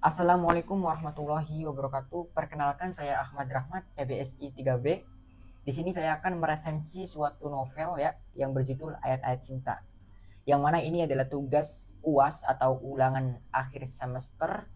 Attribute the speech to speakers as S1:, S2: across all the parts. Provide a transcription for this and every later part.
S1: Assalamualaikum warahmatullahi wabarakatuh. Perkenalkan saya Ahmad Rahmat, PBSI 3B. Di sini saya akan meresensi suatu novel ya yang berjudul Ayat-Ayat Cinta. Yang mana ini adalah tugas UAS atau ulangan akhir semester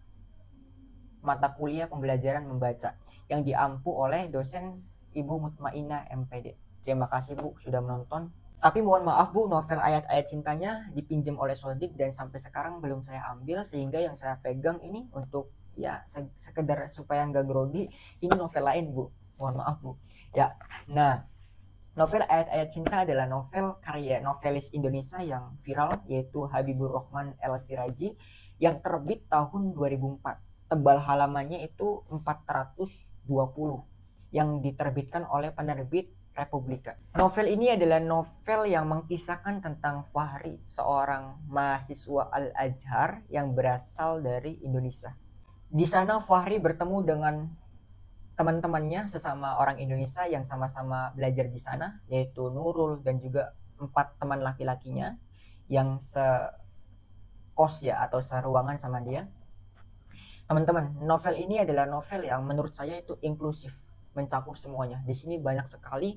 S1: mata kuliah pembelajaran membaca yang diampu oleh dosen Ibu Mutmainah MPD. Terima kasih Bu sudah menonton. Tapi mohon maaf Bu, novel Ayat-Ayat Cintanya dipinjam oleh Sodik dan sampai sekarang belum saya ambil, sehingga yang saya pegang ini untuk ya sekedar supaya nggak grogi, ini novel lain Bu. Mohon maaf Bu. Ya, nah novel Ayat-Ayat Cinta adalah novel karya novelis Indonesia yang viral, yaitu Habibur Rahman El Siraji, yang terbit tahun 2004. Tebal halamannya itu 420, yang diterbitkan oleh penerbit Republika. Novel ini adalah novel yang mengisahkan tentang Fahri, seorang mahasiswa Al-Azhar yang berasal dari Indonesia. Di sana Fahri bertemu dengan teman-temannya sesama orang Indonesia yang sama-sama belajar di sana, yaitu Nurul dan juga 4 teman laki-lakinya yang sekos ya atau seruangan sama dia. Teman-teman, novel ini adalah novel yang menurut saya itu inklusif, mencakup semuanya. Di sini banyak sekali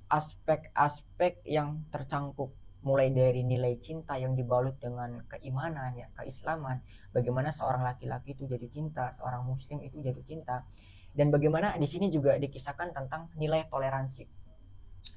S1: aspek-aspek yang tercangkup, mulai dari nilai cinta yang dibalut dengan keimanan ya, keislaman, bagaimana seorang laki-laki itu jatuh cinta, seorang muslim itu jatuh cinta, dan bagaimana di sini juga dikisahkan tentang nilai toleransi.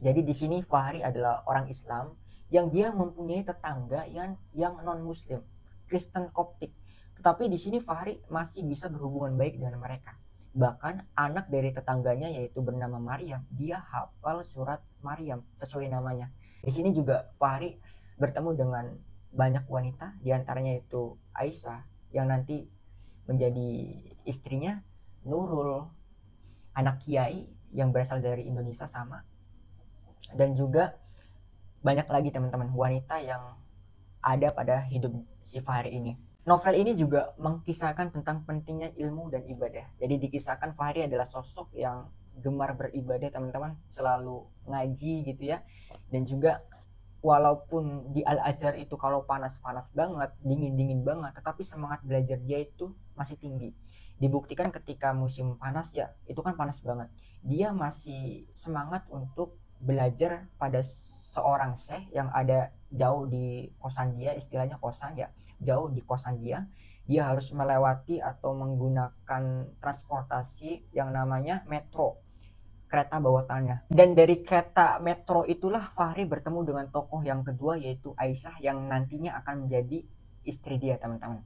S1: Jadi di sini Fahri adalah orang Islam yang dia mempunyai tetangga yang non Muslim, Kristen Koptik. Tetapi di sini Fahri masih bisa berhubungan baik dengan mereka. Bahkan anak dari tetangganya yaitu bernama Maryam, dia hafal surat Maryam sesuai namanya. Di sini juga Fahri bertemu dengan banyak wanita, diantaranya itu Aisyah yang nanti menjadi istrinya Nurul, anak kiai yang berasal dari Indonesia sama, dan juga banyak lagi teman-teman wanita yang ada pada hidup si Fahri ini. Novel ini juga mengkisahkan tentang pentingnya ilmu dan ibadah. Jadi dikisahkan Fahri adalah sosok yang gemar beribadah teman-teman, selalu ngaji gitu ya. Dan juga walaupun di Al-Azhar itu kalau panas-panas banget, dingin-dingin banget, tetapi semangat belajar dia itu masih tinggi. Dibuktikan ketika musim panas ya, itu kan panas banget. Dia masih semangat untuk belajar pada seorang syekh yang ada jauh di kosan dia, istilahnya kosan ya, jauh di kosan dia. Dia harus melewati atau menggunakan transportasi yang namanya metro, kereta bawah tanah. Dan dari kereta metro itulah Fahri bertemu dengan tokoh yang kedua, yaitu Aisyah yang nantinya akan menjadi istri dia teman-teman.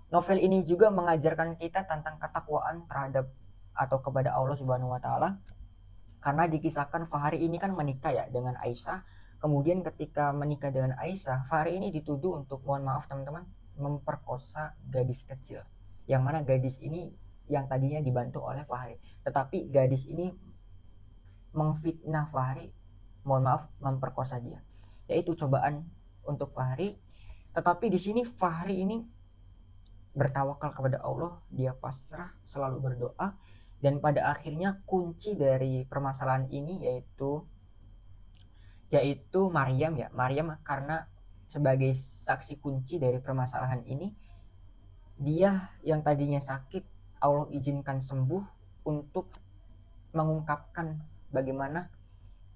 S1: Novel ini juga mengajarkan kita tentang ketakwaan terhadap atau kepada Allah Subhanahu wa taala, karena dikisahkan Fahri ini kan menikah ya dengan Aisyah. Kemudian ketika menikah dengan Aisyah, Fahri ini dituduh untuk, mohon maaf teman-teman, memperkosa gadis kecil, yang mana gadis ini yang tadinya dibantu oleh Fahri, tetapi gadis ini mengfitnah Fahri, mohon maaf, memperkosa dia. Yaitu cobaan untuk Fahri. Tetapi di sini Fahri ini bertawakal kepada Allah, dia pasrah, selalu berdoa, dan pada akhirnya kunci dari permasalahan ini yaitu Maryam ya. Maryam karena sebagai saksi kunci dari permasalahan ini, dia yang tadinya sakit Allah izinkan sembuh untuk mengungkapkan bagaimana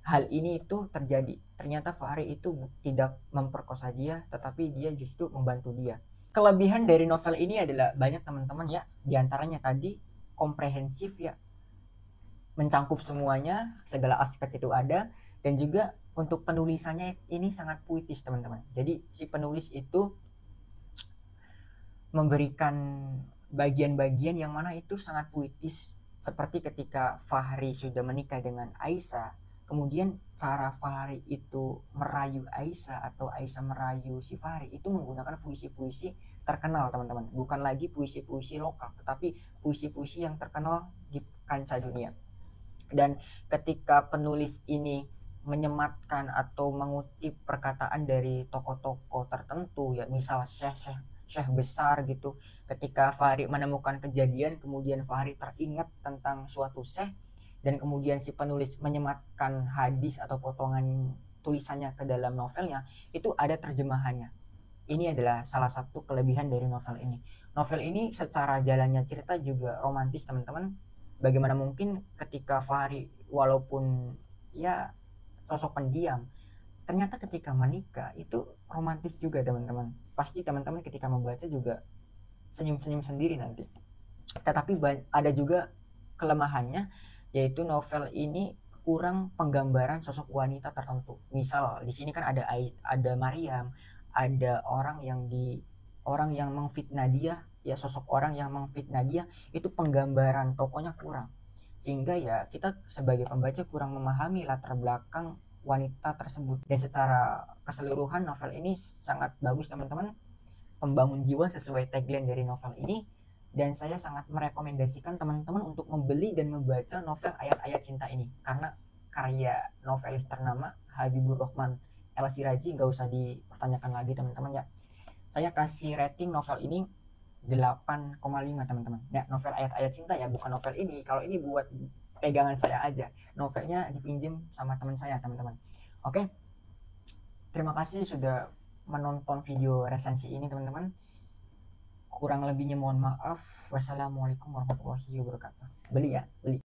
S1: hal ini itu terjadi. Ternyata Fahri itu tidak memperkosa dia, tetapi dia justru membantu dia. Kelebihan dari novel ini adalah banyak teman-teman ya, diantaranya tadi komprehensif ya, mencangkup semuanya, segala aspek itu ada. Dan juga untuk penulisannya ini sangat puitis teman-teman. Jadi si penulis itu memberikan bagian-bagian yang mana itu sangat puitis, seperti ketika Fahri sudah menikah dengan Aisyah, kemudian cara Fahri itu merayu Aisyah atau Aisyah merayu si Fahri itu menggunakan puisi-puisi terkenal teman-teman, bukan lagi puisi-puisi lokal, tetapi puisi-puisi yang terkenal di kancah dunia. Dan ketika penulis ini menyematkan atau mengutip perkataan dari tokoh-tokoh tertentu ya, misal syekh besar gitu, ketika Fahri menemukan kejadian, kemudian Fahri teringat tentang suatu syekh, dan kemudian si penulis menyematkan hadis atau potongan tulisannya ke dalam novelnya, itu ada terjemahannya. Ini adalah salah satu kelebihan dari novel ini. Novel ini secara jalannya cerita juga romantis teman-teman. Bagaimana mungkin ketika Fahri walaupun ya sosok pendiam, ternyata ketika menikah itu romantis juga teman-teman. Pasti teman-teman ketika membaca juga senyum-senyum sendiri nanti. Tetapi ada juga kelemahannya, yaitu novel ini kurang penggambaran sosok wanita tertentu. Misal di sini kan ada Maryam, ada orang yang mengfitnah dia, ya sosok orang yang mengfitnah dia, itu penggambaran tokohnya kurang. Sehingga ya kita sebagai pembaca kurang memahami latar belakang wanita tersebut. Dan secara keseluruhan novel ini sangat bagus teman-teman, pembangun jiwa sesuai tagline dari novel ini, dan saya sangat merekomendasikan teman-teman untuk membeli dan membaca novel Ayat-Ayat Cinta ini karena karya novelis ternama Habibur Rahman El Siraji, nggak usah dipertanyakan lagi teman-teman ya. Saya kasih rating novel ini 8,5 teman-teman ya. Novel Ayat-Ayat Cinta ya, bukan novel ini. Kalau ini buat pegangan saya aja, novelnya dipinjam sama teman saya teman-teman. Oke, terima kasih sudah menonton video resensi ini teman-teman. Kurang lebihnya mohon maaf. Wassalamualaikum warahmatullahi wabarakatuh. Beli ya, beli.